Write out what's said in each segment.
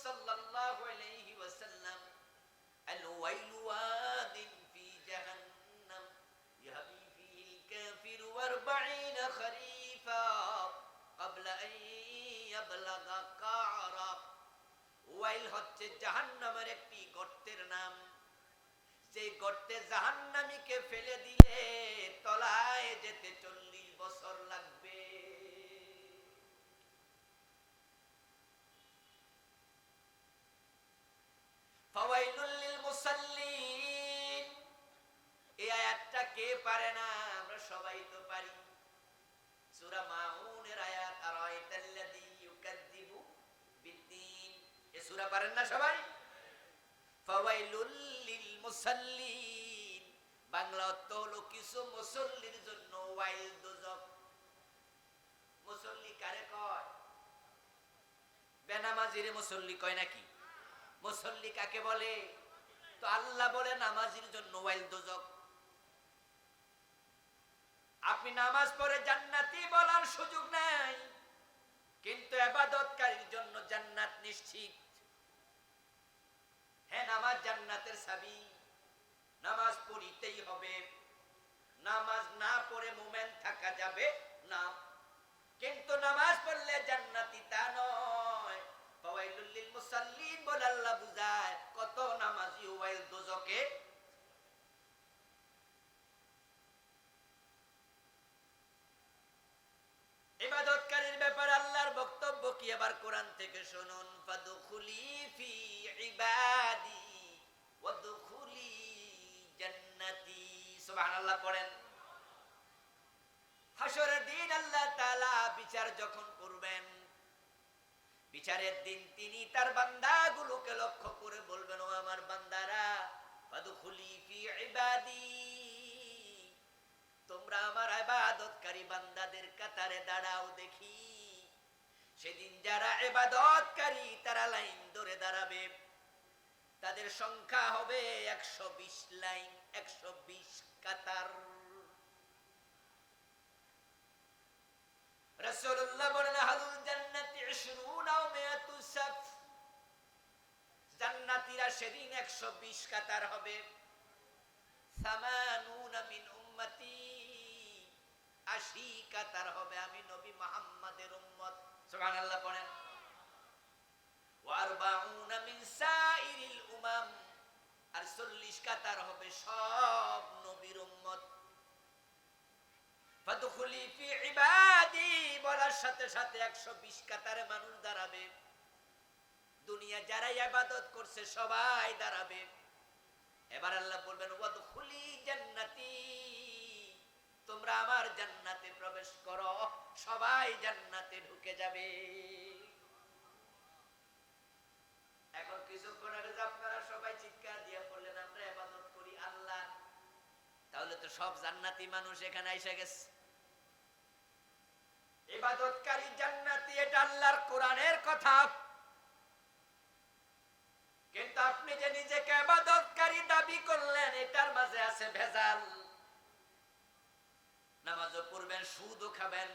সাল্লাল্লাহু আলাইহি ওয়াসাল্লাম, আল ওয়াইলু ওয়াদিন ফি জাহান্নাম ইয়াহবি ফিহিল কাফিরু 40 খরিফা ক্বাবলা আন ইয়াবলাগা কারা। ওয়াইল হচ্ছে জাহান্নামের একটি গর্তের নাম। যে গর্তে জাহান্নামীকে ফেলে দিলে তলায় যেতে 40 বছর লাগবে। ফাওয়াইলুল লিল মুসাল্লিন, এই আয়াতটা কে পারে না? আমরা সবাই তো পারি। সূরা মাউনের আয়াত, আরাইতাল্লাযী ইউকাযযিবু বিদ্দীন। এই সূরা পারেন না সবাই? ফাওয়াইলুল লিল মুসাল্লিন, বাংলা অর্থ হলো কিছু মুসল্লির জন্য ওয়াইল, দোজখ। মুসল্লি কারে কয়? বেনামাজিরে মুসল্লি কয় নাকি? মুসল্লি কাকে বলে? তো আল্লাহ বলে নামাজির জন্য ওয়াইল, দোজখ। আপনি নামাজ পড়ে জান্নাতি বলার সুযোগ নাই, কিন্তু ইবাদতকারীর জন্য জান্নাত নিশ্চিত। হ্যাঁ, নামাজ জান্নাতের চাবি। নামাজ পড়িতেই হবে। নামাজ না পড়ে মুমিন থাকা যাবে না, কিন্তু নামাজ পড়লে জান্নাতি তা নয়। ফাওয়াইলুল লিল মুসাল্লিন বলে আল্লাহ বুঝায় কত নামাজি ওয়াইল, দোজখে। ইবাদতকারীর ব্যাপারে আল্লাহর বক্তব্য কি এবার কোরআন থেকে শুনুন। ফাদখুলি ফি ইবাদি ওয়াদখুলি জান্নাতি। সুবহানাল্লাহ পড়েন। হাসরের দিন আল্লাহ তাআলা বিচার যখন করবেন, বিচারের দিন তিনি তার বান্দাগুলোকে লক্ষ্য করে বলবেন, ও আমার বান্দারা, ফাদখুলি ফি ইবাদি, তোমরা আমার ইবাদতকারী বান্দাদের কাতারে দাঁড়াও দেখি। সেদিন যারা ইবাদতকারী তারা লাইন ধরে দাঁড়াবে, তাদের সংখ্যা হবে 120 লাইন, 120 কাতার। রাসূলুল্লাহ বলেন, হালুল জান্নাতি 20 আও 100 সাফ, জান্নাতীরা সেদিন 120 কাতার হবে। 80 মিন উম্মতি, 80 কাতার হবে আমি নবী মুহাম্মাদের উম্মত। সুবহানাল্লাহ পড়েন। ওয়া 40 মিন সাইরিল উমাম, আর 40 কাতার হবে সব নবীর উম্মত। ফাদখুলি ফি ইবাদি বলার সাথে সাথে 120 কাতারে মানুষ দাঁড়াবে। দুনিয়া যারা ইবাদত করছে সবাই দাঁড়াবে। এবার আল্লাহ বলবেন, ওয়াদখুলি জান্নাতি, তোমরা আমার জান্নাতে প্রবেশ করো। সবাই জান্নাতে ঢুকে যাবে। এখন কিছুক্ষণ আগে আপনারা সবাই চিৎকার দিয়ে বললেন, আমরা ইবাদত করি আল্লাহ, তাহলে তো সব জান্নাতি মানুষ এখানে এসে গেছে। ইবাদতকারী জান্নাতি, এটা আল্লাহর কোরআনের কথা। কিন্তু আপনি যে নিজেকে ইবাদতকারী দাবি করলেন, এটার মাঝে আছে ভেজাল। নামাজও পড়বেন, সুদও খাবেন,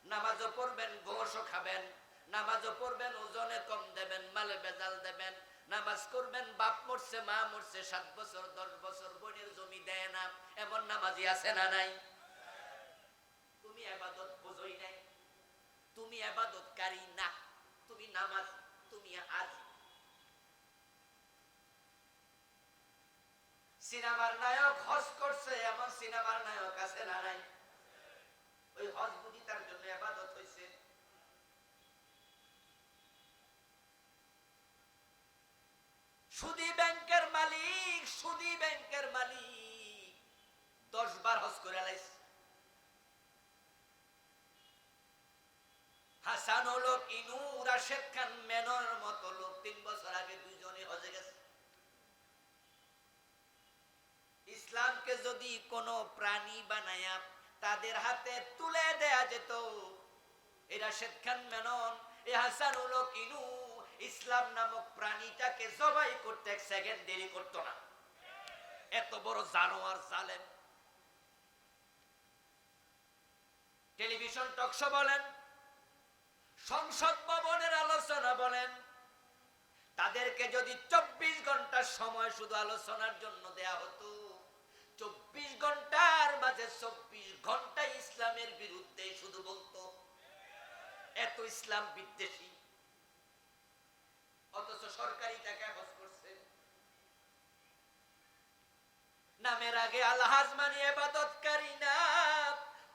নামাজও পড়বেন, ঘুষও খাবেন, নামাজও পড়বেন, ওজনে কম দেবেন, মালে ভেজাল দেবেন, নামাজ করবেন, বাপ মরছে, মা মরছে, 7 বছর 10 বছর বোনের জমি দেয় না, এমন নামাজি আছে না নাই? তুমি ইবাদত বুঝোই নাই, তুমি ইবাদতকারী না, তুমি নামাজ, তুমি হাজি। সিনেমার নায়ক হজ করছে, এমন সিনেমার নায়ক আছে না নাই? ওই হজ বুঝি তার জন্য ইবাদত হইছে? সুদী ব্যাংকের মালিক, সুদী ব্যাংকের মালিক 10 বার হজ করে লাইছে। হাসান হলো ইনু, রাশেদ খান মেনর মতো লোক 3 বছর আগে দুইজনই হজে গেছে। ইসলামকে যদি কোনো প্রাণী বানায়া তাদের হাতে তুলে দেয়া যেত, এই রাশেদ খান মেনন, এই হাসান হলো ইনু ইসলাম নামক প্রাণীটাকে জবাই করতে 1 সেকেন্ড দেরি করতো না। এত বড় জানোয়ার, জালেম। টেলিভিশন টকশো বলেন, সংসদ ভবনের আলোচনা বলেন, তাদেরকে যদি 24 ঘন্টা সময় শুধু আলোচনার জন্য দেয়া হতো, 24 ঘন্টার মাঝে 24 ঘন্টা ইসলামের বিরুদ্ধে শুধু বলতো, এত ইসলাম বিদ্বেষী, অথচ সরকারি টাকায় হজ করছে। নামের আগে আলহাজ মানে ইবাদতকারী না,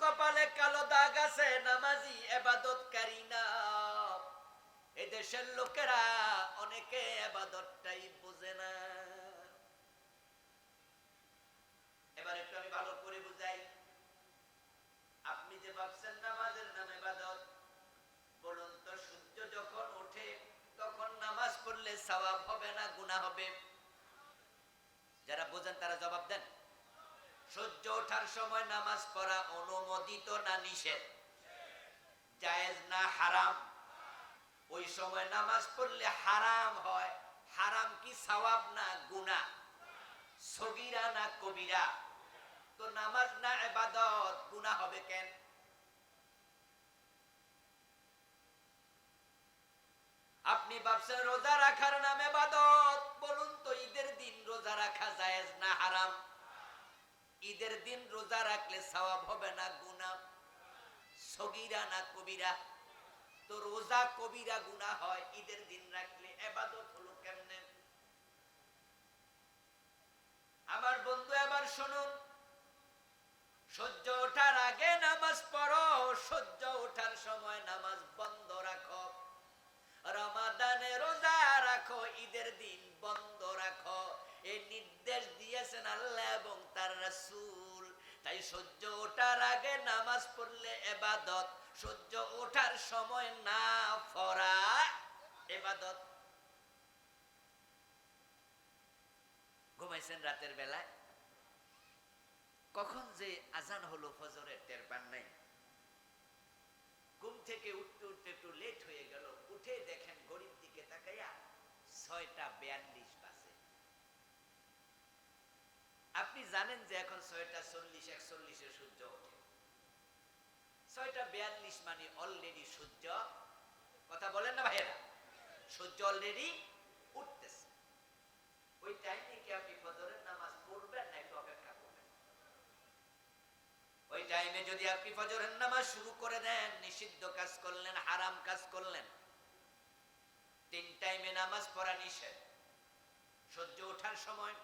কপালে কালো দাগ আছে, নামাজি ইবাদতকারী না। এদেশের লোকেরা অনেকে ইবাদতটাই বোঝে না। এবার একটু আমি ভালো করে বুঝাই। আপনি যে ভাবছেন নামাজের নাম ইবাদত, বলুন তো সূর্য যখন ওঠে তখন নামাজ পড়লে সওয়াব হবে না গুনাহ হবে? যারা বোঝেন তারা জবাব দেন। সূর্য ওঠার সময় নামাজ পড়া অনুমোদিত না নিষেধ? জায়েজ না হারাম? ওই সময় নামাজ পড়লে হারাম হয়। হারাম কি সওয়াব না গুনাহ? সগীরা না কবিরা? তো নামাজ না ইবাদত, গুনাহ হবে কেন? আপনি ভাবছেন রোজা রাখার নাম ইবাদত, বলুন তো ঈদের দিন রোজা রাখা জায়েজ না হারাম? ঈদের দিন রোজা রাখলে সওয়াব হবে না গুনাহ? সগীরা না কবিরা? তো রোজা কবিরা গুনাহ হয়, ঈদের দিন রাখলে ইবাদত হলো কেমনে? আমার বন্ধু এবার শুনুন, সূর্য ওঠার আগে নামাজ পড়ো, সূর্য ওঠার সময় নামাজ বন্ধ রাখো। রমাদানে রোজা রাখো, ঈদের দিন বন্ধ রাখো। এই নির্দেশ দিয়েছেন আল্লাহ এবং তার রাসূল। তাই সূর্য ওঠার আগে নামাজ পড়লে ইবাদত, সূর্য ওঠার সময় না পড়া ইবাদত। ঘুমাইছেন রাতের বেলায়, কখন যে আজান হলো ফজরের টের পান নাই। ঘুম থেকে উঠতে উঠতে একটু লেট হয়ে গেল, উঠে দেখেন ঘড়ির দিকে তাকাইয়া 6:42 বাজে। আপনি জানেন যে এখন 6:40-41 সূর্য ওঠে। 6:42 মানে অলরেডি সূর্য, কথা বলেন না ভাইয়েরা, সূর্য অলরেডি উঠতেছে। ওই টাইমে কি আপনি ফজরের নামাজ পড়বেন না একটু অপেক্ষা করবেন? ওই টাইমে যদি আপনি ফজরের নামাজ শুরু করে দেন, নিষিদ্ধ কাজ করলেন, হারাম কাজ করলেন। 3 টাইমে নামাজ পড়া নিষেধ। সূর্য ওঠার সময়,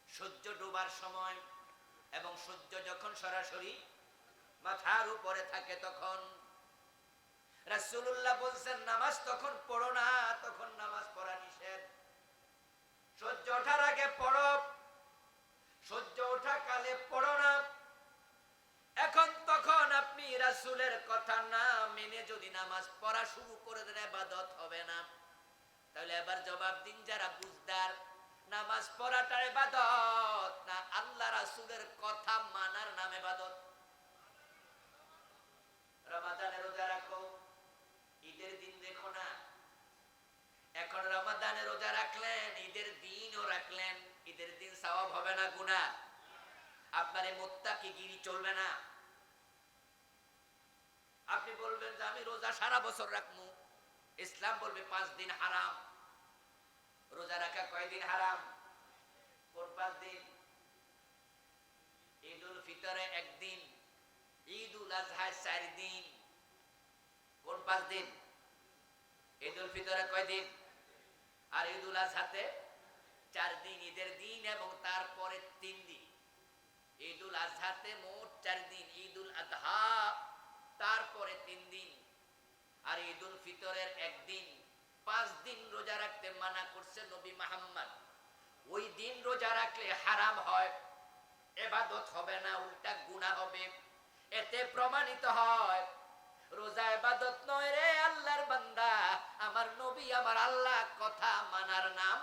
সূর্য ডোবার সময় এবং সূর্য যখন সরাসরি মাথার উপরে থাকে তখন। রাসূলুল্লাহ বলছেন নামাজ তখন পড়ো না, তখন নামাজ পড়া নিষেধ। সূর্য ওঠার আগে পড়ো, সূর্য ওঠা কালে পড়ো না। এখন তখন আপনি রাসূলের কথা না মেনে যদি নামাজ পড়া শুরু করে দেন, ইবাদত হবে না। তাহলে এবার জবাব দিন যারা বুঝদার, নামাজ পড়াটা ইবাদত না আল্লাহ রাসূলের কথা মানার নাম ইবাদত? রমাদানে রোজা রাখো, ঈদের দিন দেখো না। এখন রমাদানে রোজা রাখলেন, ঈদের দিনও রাখলেন, ঈদের দিন সওয়াব হবে না গুনাহ? আপনার এই মুত্তাকিগিরি চলবে না। আপনি বলবেন যে আমি রোজা সারা বছর রাখবো, ইসলাম বলবে 5 দিন হারাম। রোজা রাখা কয়দিন হারাম? কোন 5 দিন? ঈদুল ফিতরে 1 দিন, ঈদুল আজহায় 4 দিন। কোন 5 দিন? ঈদুল ফিতরে কয় দিন? আর ঈদুল আজহাতে 4 দিন। ঈদের দিন এবং তারপরে 3 দিন। ঈদুল আজহাতে মোট 4 দিন, ঈদুল আজহা তারপরে 3 দিন, আর ঈদুল ফিতরের 1 দিন। 5 দিন রোজা রাখতে মানা করছে নবী মুহাম্মদ। ওই দিন রোজা রাখলে হারাম হয়, ইবাদত হবে না, উল্টা গুনাহ হবে। এতে প্রমাণিত হয় রোজা ইবাদত নয় রে আল্লাহর বান্দা, আমার নবী আমার আল্লাহ কথা মানার নাম।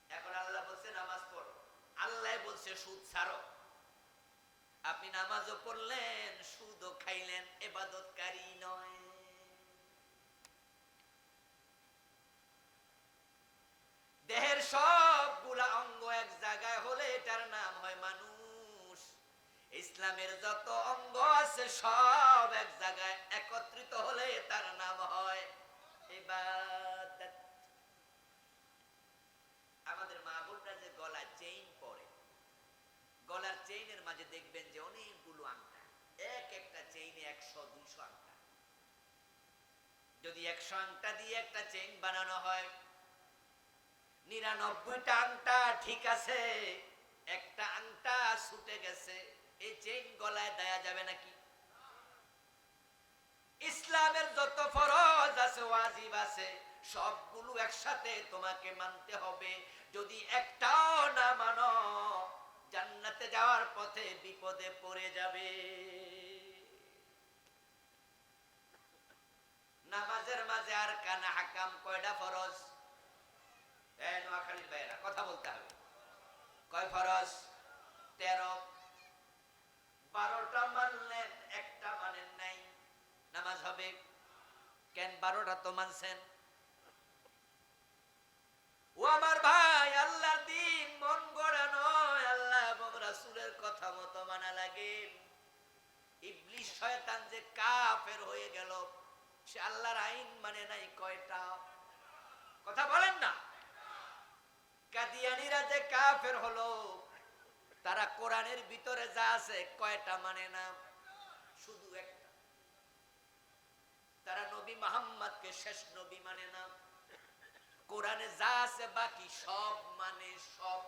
এখন আল্লাহ বলছে নামাজ পড়ো, আল্লাহ বলছে সুদ ছাড়ো। আপনি নামাজও পড়লেন, সুদও খাইলেন, ইবাদতকারী নয়। দেহের সবগুলা অঙ্গ এক জায়গায় হলে এটার নাম হয় মানুষ। ইসলামের যত অঙ্গ আছে সব এক জায়গায় একত্রিত হলে তার নাম হয় ইবাদত। আমাদের মা বোনরা যে গলায় চেইন পরে, গলার চেইনের মাঝে দেখবেন যে অনেকগুলো আংটা, এক একটা চেইনে 100-200 আংটা। যদি 100 আংটা দিয়ে একটা চেইন বানানো হয়, 99টা আংটা ঠিক আছে, একটা আংটা ছুটে গেছে, এই চেইন গলায় দেয়া যাবে নাকি? ইসলামের যত ফরজ আছে, ওয়াজিব আছে, সবগুলো একসাথে তোমাকে মানতে হবে। যদি একটাও না মানো, জান্নাতে যাওয়ার পথে বিপদে পড়ে যাবে। নামাজের মাঝে আর কানা হাকাম কয়টা ফরজ? নোয়াখালীর ভাইয়েরা কথা বলতে হবে। কয় ফরজ? 13। 12টা মানলেন, একটা মানেন নাই, নামাজ হবে কেন? 12টা তো মানছেন। ও আমার ভাই, আল্লাহর দিন মন গড়া নয়, আল্লাহ এবং রাসূলের কথা মতো মানা লাগে। ইবলিস শয়তান যে কাফের হয়ে গেল, সে আল্লাহর আইন মানে নাই কয়টা? কথা বলেন না। কাদিয়ানীরা যে কাফের হলো, তারা কোরআনের ভিতরে যা আছে কয়টা মানে না? শুধু একটা। তারা নবী মুহাম্মদকে শেষ নবী মানে না। কোরআনে যা আছে বাকি সব মানে সব।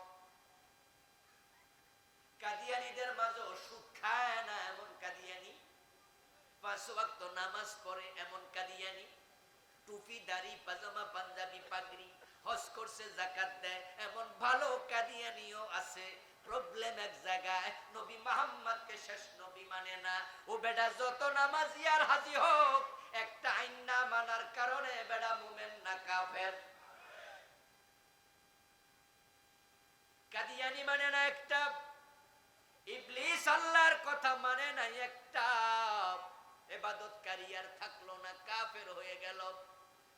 কাদিয়ানীদের মাঝে সুদ খায় না এমন কাদিয়ানী, 5 ওয়াক্ত নামাজ পড়ে এমন কাদিয়ানী, টুপি দাড়ি পাজামা পাঞ্জাবি পাগড়ি, হজ করছে যাকাত দেয় এমন ভালো কাদিয়ানীও আছে। প্রবলেম এক জায়গায়, নবী মুহাম্মদকে শেষ নবী মানে না। ও বেটা, যত নামাজি আর হাজি হোক, একটা আইন না মানার কারণে বেটা মুমিন না কাফের? কাদিয়ানী মানে না একটা, ইবলিস আল্লাহর কথা মানে না একটা, ইবাদতকারী আর থাকলো না, কাফের হয়ে গেল।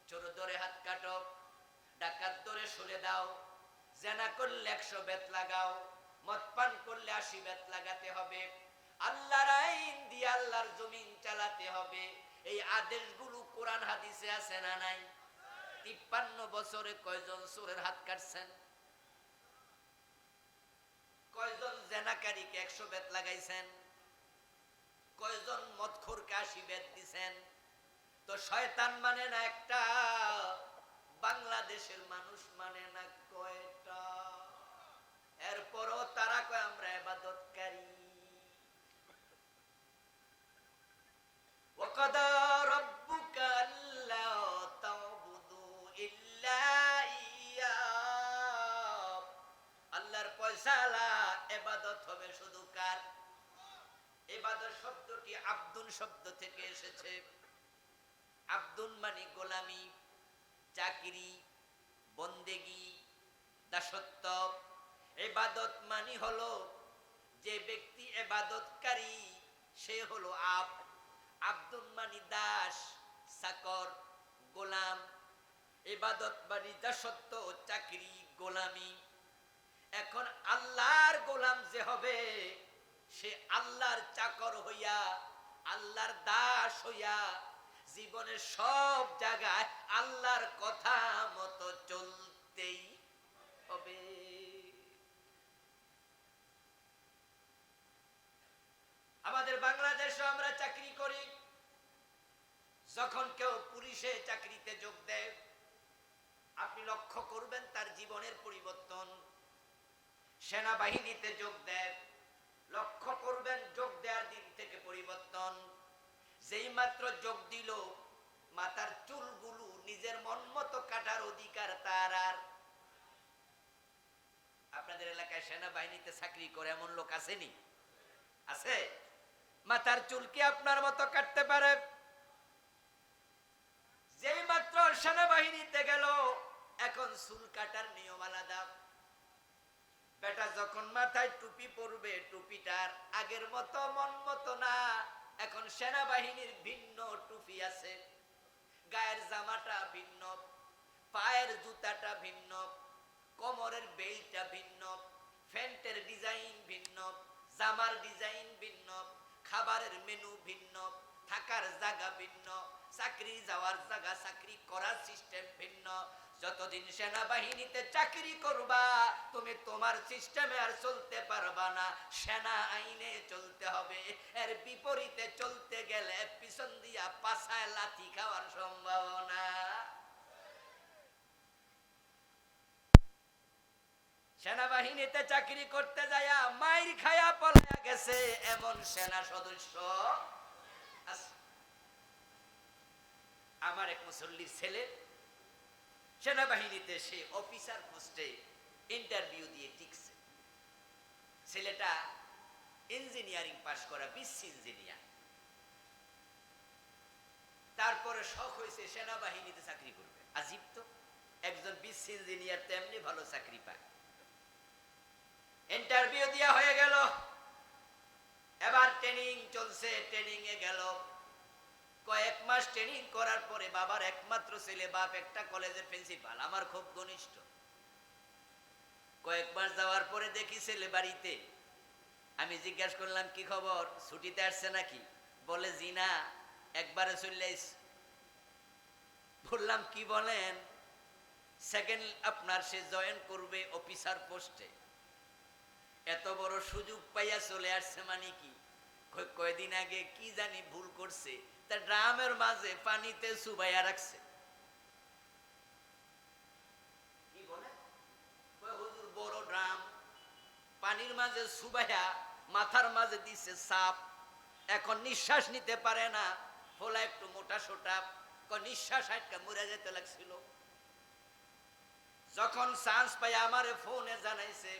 চোর ধরে হাত কাটো, ডাকাত ধরে সরে দাও, জেনা করলে 100 বেত লাগাও, মদ পান করলে 80 বেত লাগাতে হবে। আল্লাহর আইন দিয়ে আল্লাহর জমিন চালাতে হবে। এই আদেশগুলো কোরআন হাদিসে আছে না নাই? 53 বছরে কয়জন চোরের হাত কাটছেন? কয়জন জেনাকারীকে 100 বেত লাগাইছেন? কয়জন মদখোরকে 80 বেত দিছেন? তো শয়তান মানে না একটা, বাংলাদেশের মানুষ মানে না কয়টা? এরপরও তারা কয় আমরা ইবাদতকারী। ওয়াকাদা রাব্বুকা আল্লা তা'বুদু ইল্লা ইয়্যা, আল্লাহর ফয়সালা ইবাদত হবে শুধু কার? ইবাদত শব্দটি আব্দুন শব্দ থেকে এসেছে। আব্দুন মানে গোলামি, চাকরি, বন্দেগী, দাসত্ব। ইবাদত মানে হলো যে ব্যক্তি ইবাদতকারী সে হলো আব্দুন মানে দাস, চাকর, গোলাম। ইবাদত মানে দাসত্ব, চাকরি, গোলামি। এখন আল্লাহর গোলাম যে হবে, সে আল্লাহর চাকর হইয়া, আল্লাহর দাস হইয়া জীবনের সব জায়গায় আল্লাহর কথা মতো চলতেই হবে। আমাদের বাংলাদেশে আমরা চাকরি করি, যখন কেউ পুলিশে চাকরিতে যোগ দেয়, আপনি লক্ষ্য করবেন তার জীবনের পরিবর্তন। সেনাবাহিনীতে যোগ দেয়, লক্ষ্য করবেন যোগ দেওয়ার দিন থেকে পরিবর্তন। যেই মাত্র যোগ দিল, মাথার চুলগুলো নিজের মন মতো কাটার অধিকার তার আর। আপনাদের এলাকায় সেনাবাহিনীতে চাকরি করে এমন লোক আসেনি? আছে? মাথার চুল কি আপনার মতো কাটতে পারে? যেই মাত্র সেনাবাহিনীতে গেল, এখন চুল কাটার নিয়ম আলাদা। বেটা যখন মাথায় টুপি পরবে, টুপিটার আগের মতো মন মতো না। এখন সেনাবাহিনীর ভিন্ন টুপি আছে, গায়ের জামাটা ভিন্ন, পায়ের জুতাটা ভিন্ন, কোমরের বেল্টটা ভিন্ন, প্যান্টের ডিজাইন ভিন্ন, জামার ডিজাইন ভিন্ন, খাবারের মেনু ভিন্ন, থাকার জায়গা ভিন্ন, চাকরি যাওয়ার জায়গা, চাকরি করার সিস্টেম ভিন্ন। যতদিন সেনাবাহিনীতে চাকরি করবা তুমি তোমার সিস্টেমে আর চলতে পারবা না, সেনা আইনে চলতে হবে। এর বিপরীতে চলতে গেলে পিছন দিয়া পাছায় লাথি খাওয়ার সম্ভাবনা। সেনাবাহিনীতে চাকরি করতে যায়া মাইর খায়া পলায়া গেছে এমন সেনা সদস্য আছে। আমার এক মুসল্লির ছেলে সেনাবাহিনীতে সে অফিসার পোস্টে ইন্টারভিউ দিয়ে টিকছে। ছেলেটা ইঞ্জিনিয়ারিং পাশ করা, বিসি ইঞ্জিনিয়ার। তারপরে শখ হয়েছে সেনাবাহিনীতে চাকরি করবে। আজীব তো, একজন বিসি ইঞ্জিনিয়ার তেমনি ভালো চাকরি পায়। ইন্টারভিউ দেওয়া হয়ে গেল, এবার ট্রেনিং চলছে। ট্রেনিং এ গেল, কয়েক মাস ট্রেনিং করার পরে বাবার একমাত্র ছেলে, বাপ একটা কলেজের প্রিন্সিপাল, আমার খুব ঘনিষ্ঠ। কয়েক মাস যাওয়ার পরে দেখি ছেলে বাড়িতে। আমি জিজ্ঞাসা করলাম কি খবর, ছুটিতে আসছে নাকি? বলে জি না, একবারে চলে আইছে। বললাম কি বলেন? সেকেন্ড আপনার সে জয়েন করবে অফিসার পোস্টে। এত বড় সুযোগ পাইয়া চলে আসছে মানে কি? কয়েকদিন আগে কি জানি ভুল করছে, তা ড্রামের মাঝে পানিতে চুবাইয়া রাখছে। কি বলে? হুজুর বড় ড্রাম পানির মাঝে চুবাইয়া মাথার মাঝে দিছে সাপ। এখন নিঃশ্বাস নিতে পারে না, ফলা একটু মোটা সোটা, নিঃশ্বাস আটকা মরে যেতে লাগছিল। যখন চান্স পাই আমারে ফোনে জানাইছে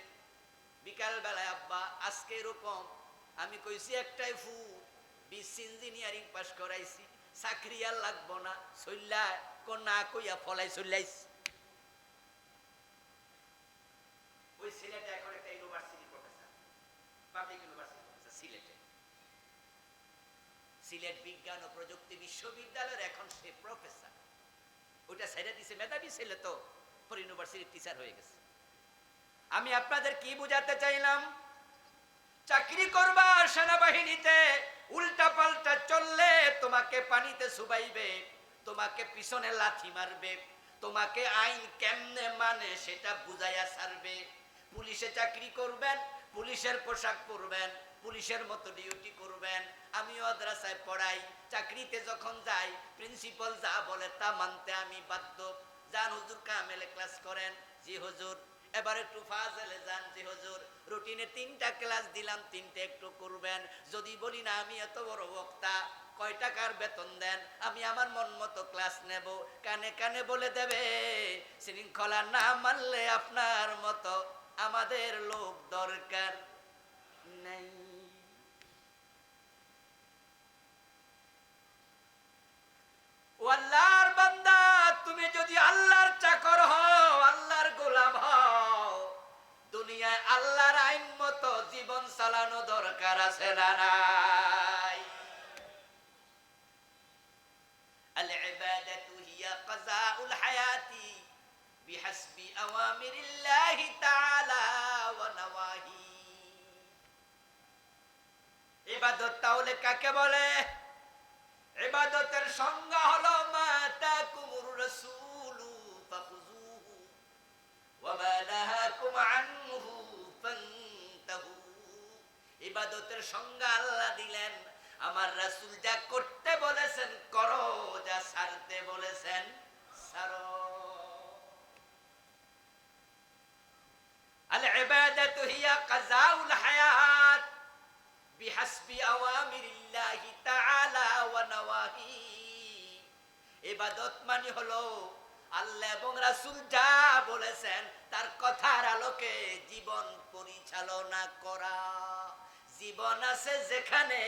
বিকাল বেলায়, আব্বা আজকে এরকম। আমি কইছি একটাই ফু, বিসি ইঞ্জিনিয়ারিং পাস করাইছি, চাকরি আর লাগবো না, চল্লা না কইয়া ফলাই চল্লাইছি। ওই ছেলেটা এখন একটা university professor, public university professor সিলেটে। সিলেট বিজ্ঞান ও প্রযুক্তি বিশ্ববিদ্যালয়ের এখন সে প্রফেসর। ওইটা ছেড়ে দিছে, মেধাবী ছেলে তো, পরে ইউনিভার্সিটির টিচার হয়ে গেছে। আমি আপনাদের কি বুঝাতে চাইলাম, চাকরি করবা সেনাবাহিনীতে, উল্টা পাল্টা চললে তোমাকে পানিতে চুবাইবে, তোমাকে পিছনে লাথি মারবে, তোমাকে আইন কেমনে মানে সেটা বুঝাইয়া ছাড়বে। পুলিশে চাকরি করবেন, পুলিশের পোশাক পরবেন, পুলিশের মতো ডিউটি করবেন। আমি মাদ্রাসায় পড়াই, চাকরিতে যখন যাই প্রিন্সিপাল যা বলে তা মানতে আমি বাধ্য। যান হুজুর কামেলে ক্লাস করেন, জি হুজুর। এবার একটু ফাজলে যান, জি হুজুর। রুটিনে 3টা ক্লাস দিলাম, 3টে একটু করবেন। যদি বলি না আমি এত বড় বক্তা, কয় টাকার বেতন দেন, আমি আমার মন মতো ক্লাস নেব, কানে কানে বলে দেবে শৃঙ্খলা না মানলে আপনার মতো আমাদের লোক দরকার নাই। আল্লাহর বান্দা, তুমি যদি আল্লাহর চাকর হও, আল্লাহর গোলাম হও, দুনিয়ায় আল্লাহর আইন মতো জীবন চালানো দরকার আছে না নাই? আল ইবাদাতু হিয়া কাযাউল হায়াতি বিহাসবি আওয়ামিরিল্লাহি তাআলা ওয়া নাওয়াহি। ইবাদত তাহলে কাকে বলে? ইবাদতের সংজ্ঞা হলো মা তাকুমুর রাসূলু ফাখুযুহু ওয়া মা নাহাকুম আনহু ফান্তাহু। ইবাদতের সংজ্ঞা আল্লাহ দিলেন, আমার রাসূল যা করতে বলেছেন করো, যা ছাড়তে বলেছেন ছাড়ো। আল ইবাদাতু হিয়া কাযাউল হায়াত বিহাসবি আওয়ামিরিল্লাহি তাআলা ওয়া নাওয়াহি। ইবাদত মানে হলো আল্লাহ এবং রাসূল যা বলেছেন তার কথার আলোকে জীবন পরিচালনা করা। জীবন আছে যেখানে,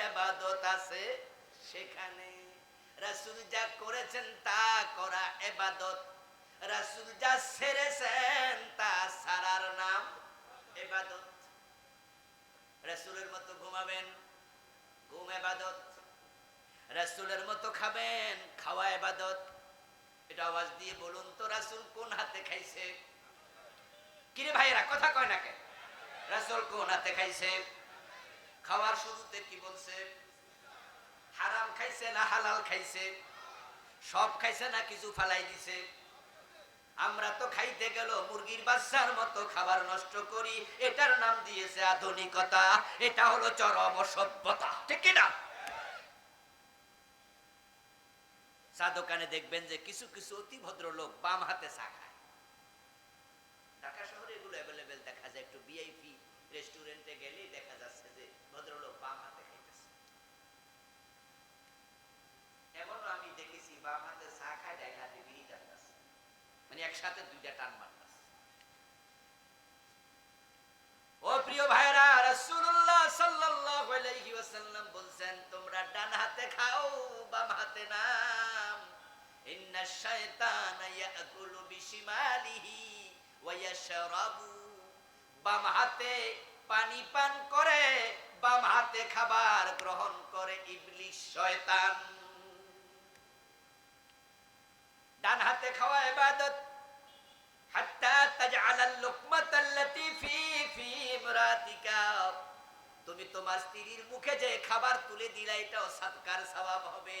ইবাদত আছে সেখানে। রাসূল যা করেছেন তা করা ইবাদত, রাসূল যা ছেড়েছেন তা ছাড়ার নাম ইবাদত। রাসূলের মতো ঘুমাবেন, ঘুম ইবাদত। রাসূলের মতো খাবেন, খাওয়া ইবাদত। এটা আওয়াজ দিয়ে বলুন তো, রাসূল কোন হাতে খাইছে? কিরে ভাইরা কথা কয় না কেন? রাসূল কোন হাতে খাইছে? খাওয়ার শুরুতে কি বলছে? হারাম খাইছে না হালাল খাইছে? সব খাইছে না কিছু ফালাই দিছে? আমরা তো খাইতে গেল মুরগির বাচ্চার মতো খাবার নষ্ট করি, এটার নাম দিয়েছে আধুনিকতা। এটা হলো চরম অসভ্যতা, ঠিক কিনা? চা দোকানে দেখবেন যে কিছু কিছু অতি ভদ্র লোক বাম হাতে চা খায়। ঢাকা শহরে এগুলো অ্যাভেলেবেল দেখা যায়। একটু ভিআইপি রেস্টুরেন্টে গেলেই দেখা যাচ্ছে যে ভদ্রলোক বাম হাতে খাইতেছে। এমনও আমি দেখেছি বাম হাতে চা খায়, ডাইন হাতে বিড়ি টানতেছে, মানে একসাথে দুইটা টান মারতেছে। ও প্রিয় ভাইরা, রাসূলুল্লাহ সাল্লাল্লাহু আলাইহি ওয়াসাল্লাম বলছেন, তোমরা ডান হাতে খাও, বাম হাতে না। ইন্নাশ শায়তানা ইয়াকুলু বিশিমালিহি ওয়া ইয়াশরাবু। বাম হাতে পানি পান করে, বাম হাতে খাবার গ্রহণ করে ইবলিস শয়তান। ডান হাতে খাওয়া ইবাদত। হাত্তা তাজআলাল লুকমাতাল্লাতী ফি ইমরাতিকা। তুমি তোমার স্ত্রীর মুখে যে খাবার তুলে দিলা, এটাও সাদকার সওয়াব হবে।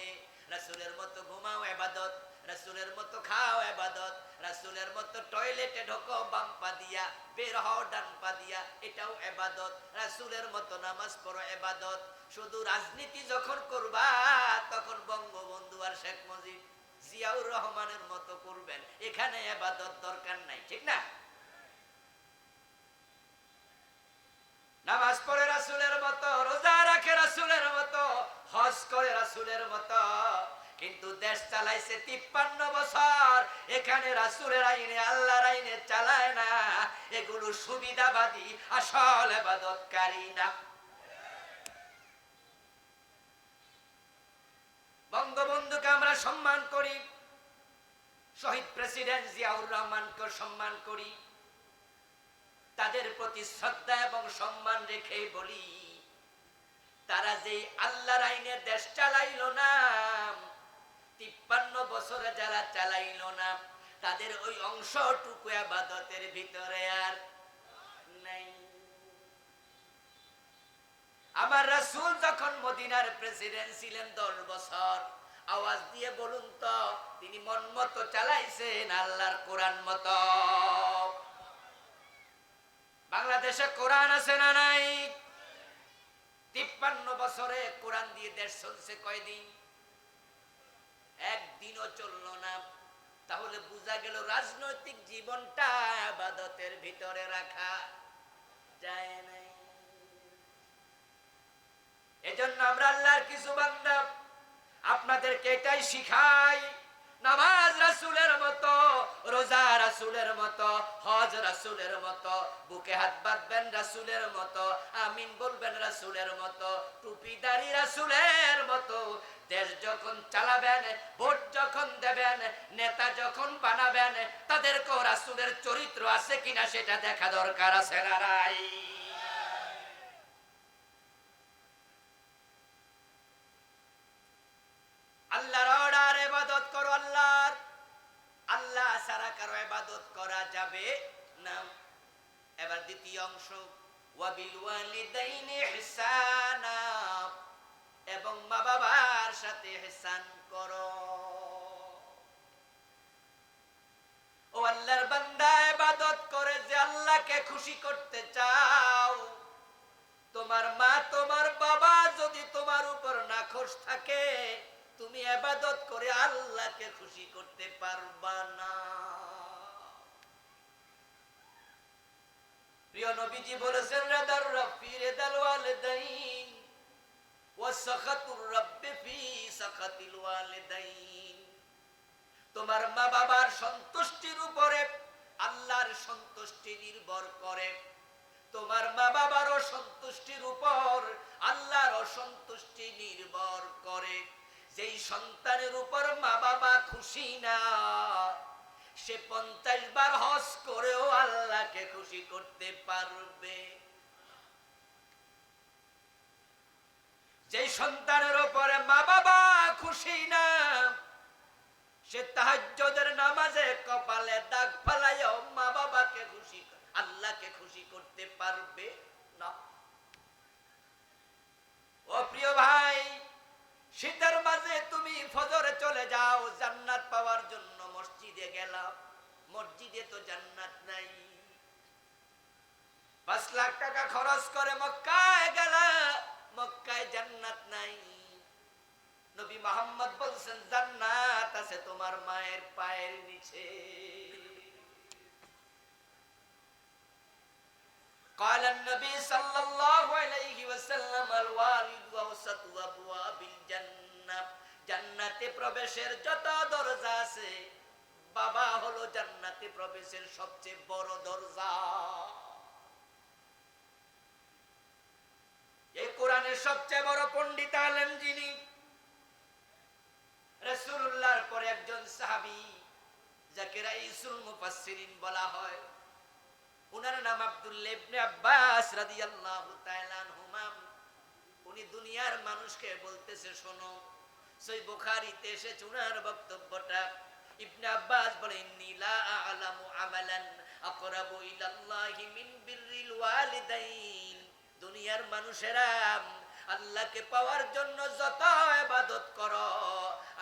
রাসূলের মতো ঘুমাও ইবাদত, রাসূলের মতো খাও ইবাদত, রাসূলের মতো টয়লেটে ঢোকো বাম পা দিয়া, বের হও ডান পা দিয়া, এটাও ইবাদত। রাসূলের মতো নামাজ পড়ো ইবাদত। শুধু রাজনীতি যখন করবা তখন বঙ্গবন্ধু আর শেখ মুজিব, জিয়াউর রহমানের মতো করবেন, এখানে ইবাদত দরকার নাই, ঠিক না? নামাজ পড়ে রাসূলের মতো, রোজা রাখে রাসূলের মতো, হজ করে রাসূলের মতো, কিন্তু দেশ চালাইছে 53 বছর, এখানে রাসূলের আইনে আল্লাহর আইনে চালায় না। এগুলো সুবিধাবাদী, আসল ইবাদতকারী না। বঙ্গবন্ধুকে আমরা সম্মান করি, শহীদ প্রেসিডেন্ট জিয়াউর রহমানকে সম্মান করি, তাদের প্রতি শ্রদ্ধা এবং সম্মান রেখে বলি, তারা যেই আল্লাহর আইনে দেশ চালাইল না, 53 বছরে যারা চালাইল না, তাদের ওই অংশটুকু ইবাদতের ভিতরে আর নাই। আমার রাসূল যখন মদিনার প্রেসিডেন্ট ছিলেন 10 বছর, আওয়াজ দিয়ে বলুন তো, তিনি মন মতো চালাইছেন আল্লাহর কোরআন মতো? বাংলাদেশে কোরআন আছে না নাই? 53 বছরে কোরআন দিয়ে দেশ চলছে কয়দিন? একদিনও চললো না। তাহলে বোঝা গেল রাজনৈতিক জীবনটা ইবাদতের ভিতরে রাখা যায় না। এজন্য আমরা আল্লাহর কিছু বান্দা আপনাদেরকে এটাই শিখাই, নামাজ রাসূলের মতো, রোজা রাসূলের মতো, হজ রাসূলের মতো, বুকে হাত বাঁধবেন রাসূলের মতো, আমিন বলবেন রাসূলের মতো, টুপিদারি রাসূলের মতো। দেশ যখন চালাবেন, ভোট যখন দেবেন, নেতা যখন বানাবেন, তাদেরকেও রাসূলের চরিত্র আছে কিনা সেটা দেখা দরকার আছে না নাই? আল্লাহর অর্ডার ইবাদত করো আল্লাহর, আল্লাহ ছাড়া কারো ইবাদত করা যাবে না। এবার দ্বিতীয় অংশ, ওয়াবিল ওয়ালিদাইনি ইহসানা, এবং মা বাবার সাথে ইহসান করো। ও আল্লাহর বান্দা, ইবাদত করে যে আল্লাহকে খুশি করতে চাও, তোমার মা তোমার বাবা যদি তোমার উপর নাখোশ থাকে, তুমি ইবাদত করে আল্লাহকে খুশি করতে পারবা না। প্রিয় নবীজি বলেছেন, রাদার রাফি রিদাল ওয়ালিদাইন ওয়া সাখাতুর রাব্বি ফি সাখাতিল ওয়ালিদাইন। তোমার মা বাবার সন্তুষ্টির উপরে আল্লাহর সন্তুষ্টি নির্ভর করে, তোমার মা বাবার অসন্তুষ্টির উপর আল্লাহর অসন্তুষ্টি নির্ভর করে। যেই সন্তানের উপর মা বাবা খুশি না, সে 50 বার হজ করেও আল্লাহকে খুশি করতে পারবে। যেই সন্তানের উপরে মা বাবা খুশি না, সে তাহাজ্জুদের নামাজে কপালে দাগ ফালাইও মা বাবাকে খুশি, আল্লাহকে খুশি করতে পারবে না। ও প্রিয় ভাই, শীতের মাঝে তুমি ফজরে চলে যাও জান্নাত পাওয়ার জন্য মসজিদে গেলাম, মসজিদে তো জান্নাত নাই। 5 লাখ টাকা খরচ করে মক্কায় গেলা, মক্কায় জান্নাত নাই। নবী মুহাম্মদ বলছেন জান্নাত আছে তোমার মায়ের পায়ের নিচে। قال النبي صلى الله عليه وسلم الوالد اوسط ابواب الجنه, জান্নাতে প্রবেশের যত দরজা আছে বাবা হলো জান্নাতে প্রবেশের সবচেয়ে বড় দরজা। এই কোরআনের সবচেয়ে বড় পণ্ডিত আলেম যিনি, রাসূলুল্লাহর পরে একজন সাহাবী যাকে রাইসুল মুফাসসিরিন বলা হয়, উনার নাম আব্দুল্লাহ ইবনে আব্বাস রাদিয়াল্লাহু তাআলা আনহুমা। উনি দুনিয়ার মানুষকে বলতেছে শোনো, সহিহ বুখারীতে এসেছে উনার বক্তব্যটা। ইবনে আব্বাস বলেন ইন্নী লা আ'লামু আমালান আকরাবু ইলাল্লাহি মিন বিররিল ওয়ালিদাইন। দুনিয়ার মানুষেরা আল্লাহকে পাওয়ার জন্য যত ইবাদত করো,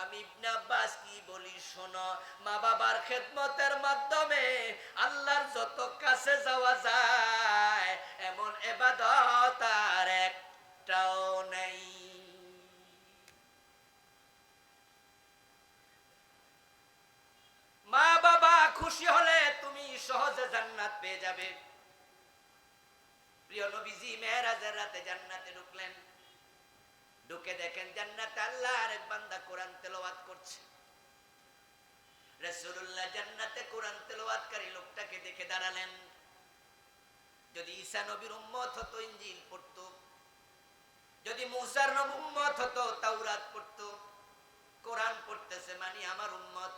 আমি ইবনে আব্বাস কি বলি শোনো, মা বাবার খেদমতের মাধ্যমে আল্লাহর যত কাছে যাওয়া যায় এমন ইবাদত আর একটাও নেই। মা বাবা খুশি হলে তুমি সহজে জান্নাত পেয়ে যাবে। প্রিয় নবীজি মেরাজের রাতে জান্নাতে ঢুকলেন, ঢুকে দেখেন জান্নাতে আল্লাহর এক বান্দা কোরআন তেলাওয়াত করছে। রাসূলুল্লাহ জান্নাতে কোরআন তেলাওয়াতকারী লোকটাকে দেখে দাঁড়ালেন। যদি ঈসা নবীর উম্মত হতো ইনজিল পড়তো, যদি মুসার নবীর উম্মত হতো তাওরাত পড়তো, কোরআন পড়তেছে মানে আমার উম্মত।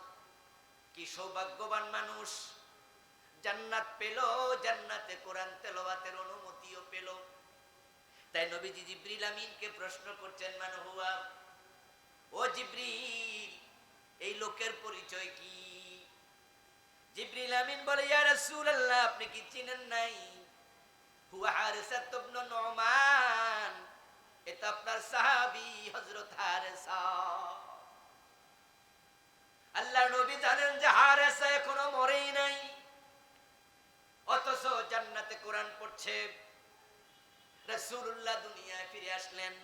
কি সৌভাগ্যবান মানুষ, জান্নাত পেল, জান্নাতে কোরআন তেলাওয়াতের অনুমতিও পেল। তাই নবীজি জিবরিল আমিনকে প্রশ্ন করছেন মান হুয়া, ও জিবরিল এই লোকের পরিচয় কি? জিবরিল আমিন বলে ইয়া রাসূলুল্লাহ আপনি কি চিনেন নাই? হুয়া হারিসা ইবনে নুমান, এটা আপনার সাহাবী হযরত হারিসা। আল্লাহর নবী জানেন যে হারিসা এখনো মরেই নাই, অথচ জান্নাতে কোরআন পড়ছে। রাসূলুল্লাহ দুনিয়ায় ফিরে আসলেন,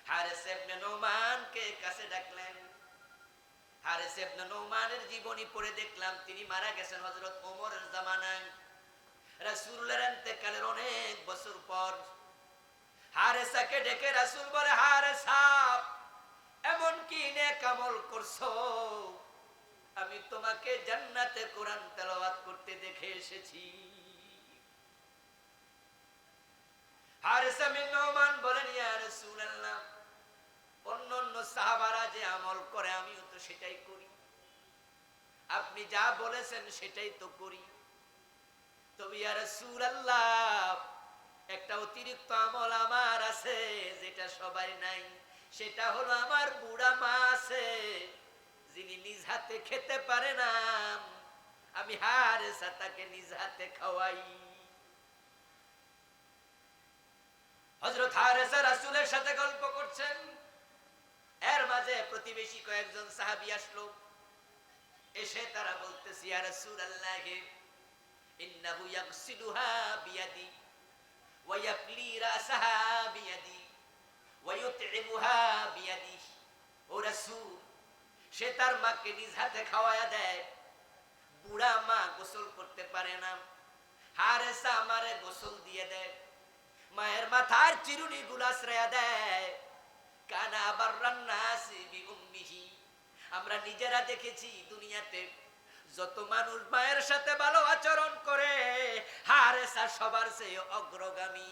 হারিস ইবনে নুমানকে কাছে ডাকলেন। হারিস ইবনে নুমানের জীবনী পড়ে দেখলাম তিনি মারা গেছেন হযরত ওমরের জামানায়, রাসূলুল্লাহর ইন্তেকালের অনেক বছর পর। হারিসাকে ডেকে রাসূল বলে হারিসা এমন কি নেক আমল করছো, আমি তোমাকে জান্নাতে কোরআন তেলাওয়াত করতে দেখে এসেছি। হারিসা বিন নুমান বলেন ইয়া রাসূলুল্লাহ অন্যান্য সাহাবারা যে আমল করে আমিও তো সেটাই করি, আপনি যা বলেছেন সেটাই তো করি। তবে ইয়া রাসূলুল্লাহ একটা অতিরিক্ত আমল আমার আছে যেটা সবার নাই, সেটা হলো আমার বুড়া মা আছে যিনি নিজ হাতে খেতে পারে না, আমি হারিসা তাকে নিজ হাতে খাওয়াই। হযরত হারিসা রাসূলের সাথে গল্প করছেন, এর মাঝে প্রতিবেশী কয়েকজন সাহাবী আসলো। এসে তারা বলতেছে ইয়া রাসূলুল্লাহ ইন্নাহু ইয়াগসিলুহা বিয়াদি ওয়া ইয়াফলি রাসাহা বিয়াদি ওয়া ইউতইমুহা বিয়াদি। ও রাসূল সে তার মাকে নিজ হাতে খাওয়ায়া দেয়, বুড়া মা গোসল করতে পারে না, হারিসা আমারে গোসল দিয়ে দেয়, মায়ের মাথার চিরুনি গুলা শ্রেয়া দেয়। কানা বাররান নাসি বিউম্মিহি, আমরা নিজেরা দেখেছি দুনিয়াতে যত মানুষ মায়ের সাথে ভালো আচরণ করে হারিসা সবার চেয়ে অগ্রগামী।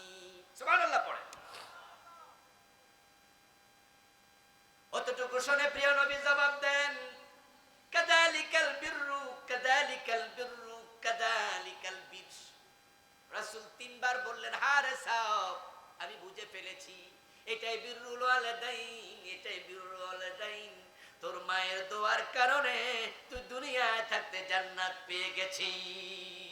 সুবহানাল্লাহ পড়ে। অতটুকু শুনে প্রিয় নবী জবাব দেন কাযালিকাল বিররু কাযালিকাল বিররু কাযালিকাল বির। রাসূল তিনবার বললেন হারিসা আমি বুঝে ফেলেছি, এটাই বিররুল ওয়ালিদাইন, এটাই বিররুল ওয়ালিদাইন। তোর মায়ের দোয়ার কারণে তুই দুনিয়ায় থাকতে জান্নাত পেয়ে গেছিস।